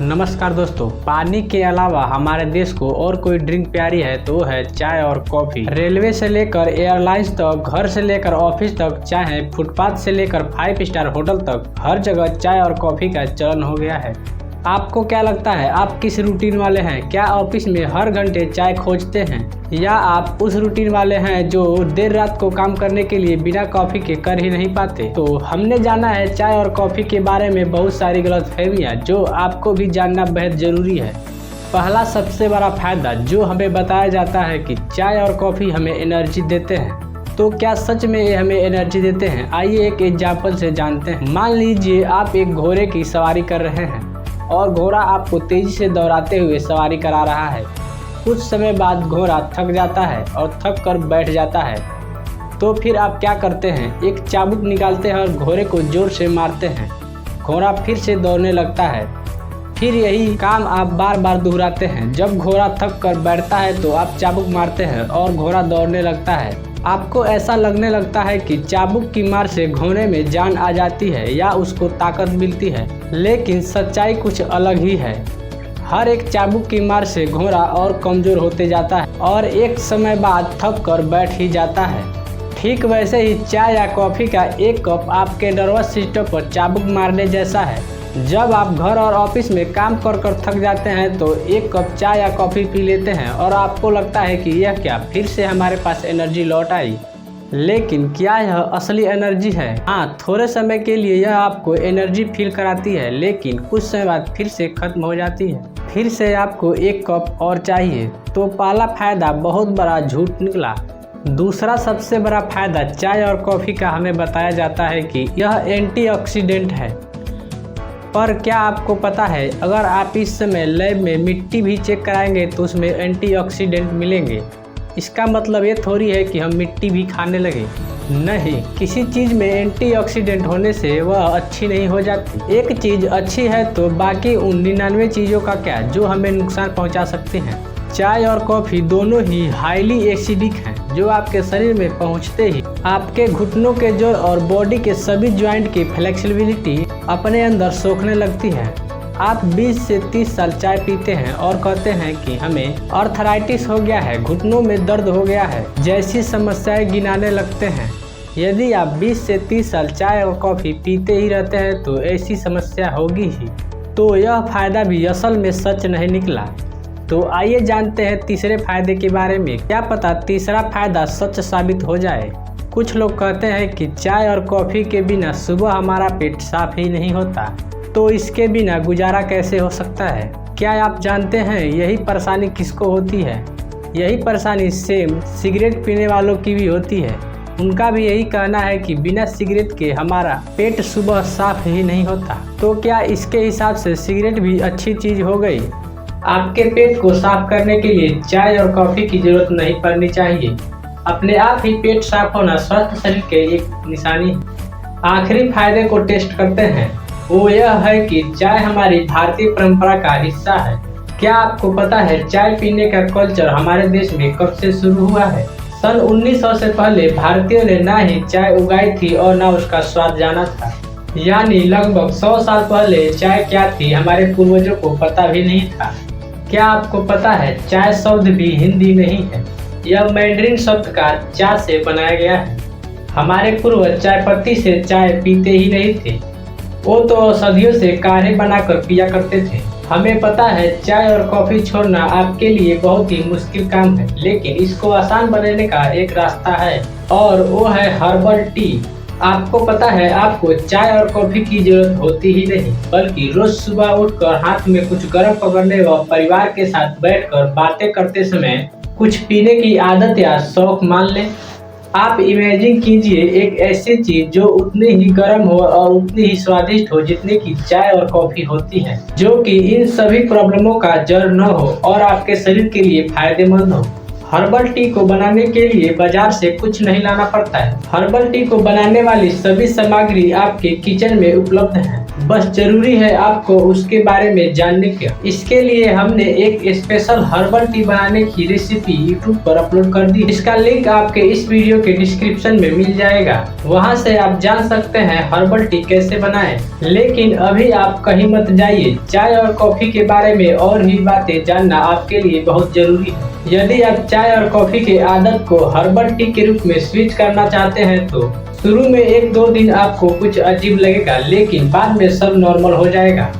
नमस्कार दोस्तों, पानी के अलावा हमारे देश को और कोई ड्रिंक प्यारी है तो है चाय और कॉफी। रेलवे से लेकर एयरलाइंस तक, घर से लेकर ऑफिस तक, चाहे फुटपाथ से लेकर 5 स्टार होटल तक, हर जगह चाय और कॉफी का चलन हो गया है। आपको क्या लगता है, आप किस रूटीन वाले हैं? क्या ऑफिस में हर घंटे चाय खोजते हैं, या आप उस रूटीन वाले हैं जो देर रात को काम करने के लिए बिना कॉफी के कर ही नहीं पाते? तो हमने जाना है चाय और कॉफी के बारे में बहुत सारी गलतफहमियां जो आपको भी जानना बेहद जरूरी है। पहला सबसे बड़ा फायदा जो हमें बताया जाता है कि चाय और कॉफी हमें एनर्जी देते हैं। तो क्या सच में ये हमें एनर्जी देते हैं? आइए एक एग्जाम्पल से जानते हैं। मान लीजिए आप एक घोड़े की सवारी कर रहे हैं और घोड़ा आपको तेजी से दौड़ाते हुए सवारी करा रहा है। कुछ समय बाद घोड़ा थक जाता है और थक कर बैठ जाता है। तो फिर आप क्या करते हैं? एक चाबुक निकालते हैं और घोड़े को जोर से मारते हैं। घोड़ा फिर से दौड़ने लगता है। फिर यही काम आप बार बार दोहराते हैं। जब घोड़ा थक कर बैठता है तो आप चाबुक मारते हैं और घोड़ा दौड़ने लगता है। आपको ऐसा लगने लगता है कि चाबुक की मार से घोड़े में जान आ जाती है या उसको ताकत मिलती है, लेकिन सच्चाई कुछ अलग ही है। हर एक चाबुक की मार से घोड़ा और कमजोर होते जाता है और एक समय बाद थक कर बैठ ही जाता है। ठीक वैसे ही चाय या कॉफ़ी का एक कप आपके नर्वस सिस्टम पर चाबुक मारने जैसा है। जब आप घर और ऑफिस में काम कर कर थक जाते हैं तो एक कप चाय या कॉफ़ी पी लेते हैं और आपको लगता है कि यह क्या, फिर से हमारे पास एनर्जी लौट आई। लेकिन क्या यह असली एनर्जी है? हाँ, थोड़े समय के लिए यह आपको एनर्जी फील कराती है, लेकिन कुछ समय बाद फिर से खत्म हो जाती है। फिर से आपको एक कप और चाहिए। तो पहला फायदा बहुत बड़ा झूठ निकला। दूसरा सबसे बड़ा फायदा चाय और कॉफ़ी का हमें बताया जाता है कि यह एंटीऑक्सीडेंट है। पर क्या आपको पता है, अगर आप इस समय लैब में मिट्टी भी चेक कराएंगे तो उसमें एंटीऑक्सीडेंट मिलेंगे। इसका मतलब ये थोड़ी है कि हम मिट्टी भी खाने लगे। नहीं, किसी चीज़ में एंटीऑक्सीडेंट होने से वह अच्छी नहीं हो जाती। एक चीज़ अच्छी है तो बाकी उन 99 चीज़ों का क्या जो हमें नुकसान पहुंचा सकती हैं। चाय और कॉफ़ी दोनों ही हाईली एसिडिक हैं, जो आपके शरीर में पहुंचते ही आपके घुटनों के जोड़ और बॉडी के सभी ज्वाइंट की फ्लेक्सिबिलिटी अपने अंदर सोखने लगती है। आप 20 से 30 साल चाय पीते हैं और कहते हैं कि हमें आर्थराइटिस हो गया है, घुटनों में दर्द हो गया है जैसी समस्याएं गिनाने लगते हैं। यदि आप 20 से 30 साल चाय और कॉफ़ी पीते ही रहते हैं तो ऐसी समस्या होगी ही। तो यह फायदा भी असल में सच नहीं निकला। तो आइए जानते हैं तीसरे फायदे के बारे में। क्या पता तीसरा फायदा सच साबित हो जाए। कुछ लोग कहते हैं कि चाय और कॉफ़ी के बिना सुबह हमारा पेट साफ ही नहीं होता, तो इसके बिना गुजारा कैसे हो सकता है? क्या आप जानते हैं यही परेशानी किसको होती है? यही परेशानी सेम सिगरेट पीने वालों की भी होती है। उनका भी यही कहना है कि बिना सिगरेट के हमारा पेट सुबह साफ ही नहीं होता। तो क्या इसके हिसाब से सिगरेट भी अच्छी चीज़ हो गई? आपके पेट को साफ करने के लिए चाय और कॉफ़ी की जरूरत नहीं पड़नी चाहिए। अपने आप ही पेट साफ होना स्वस्थ शरीर के एक निशानी है। आखिरी फायदे को टेस्ट करते हैं। वो यह है कि चाय हमारी भारतीय परंपरा का हिस्सा है। क्या आपको पता है चाय पीने का कल्चर हमारे देश में कब से शुरू हुआ है? सन 1900 से पहले भारतीयों ने ना ही चाय उगाई थी और ना उसका स्वाद जाना था। यानी लगभग 100 साल पहले चाय क्या थी हमारे पूर्वजों को पता भी नहीं था। क्या आपको पता है चाय शब्द भी हिंदी नहीं है, यह मैंड्रिन शब्द का चा से बनाया गया है। हमारे पूर्वज चाय पत्ती से चाय पीते ही नहीं थे, वो तो औषधियों से काढ़े बनाकर पिया करते थे। हमें पता है चाय और कॉफ़ी छोड़ना आपके लिए बहुत ही मुश्किल काम है, लेकिन इसको आसान बनाने का एक रास्ता है और वो है हर्बल टी। आपको पता है आपको चाय और कॉफ़ी की जरूरत होती ही नहीं, बल्कि रोज सुबह उठकर हाथ में कुछ गर्म पकड़ने व परिवार के साथ बैठकर बातें करते समय कुछ पीने की आदत या शौक मान लें। आप इमेजिन कीजिए एक ऐसी चीज जो उतनी ही गर्म हो और उतनी ही स्वादिष्ट हो जितनी की चाय और कॉफ़ी होती है, जो कि इन सभी प्रॉब्लमों का जड़ न हो और आपके शरीर के लिए फायदेमंद हो। हर्बल टी को बनाने के लिए बाजार से कुछ नहीं लाना पड़ता है। हर्बल टी को बनाने वाली सभी सामग्री आपके किचन में उपलब्ध है। बस जरूरी है आपको उसके बारे में जानने का। इसके लिए हमने एक स्पेशल हर्बल टी बनाने की रेसिपी यूट्यूब पर अपलोड कर दी। इसका लिंक आपके इस वीडियो के डिस्क्रिप्शन में मिल जाएगा, वहां से आप जान सकते हैं हर्बल टी कैसे बनाएं। लेकिन अभी आप कहीं मत जाइए, चाय और कॉफी के बारे में और भी बातें जानना आपके लिए बहुत जरूरी है। यदि आप चाय और कॉफी की आदत को हर्बल टी के रूप में स्विच करना चाहते हैं तो शुरू में 1-2 दिन आपको कुछ अजीब लगेगा, लेकिन बाद में सब नॉर्मल हो जाएगा।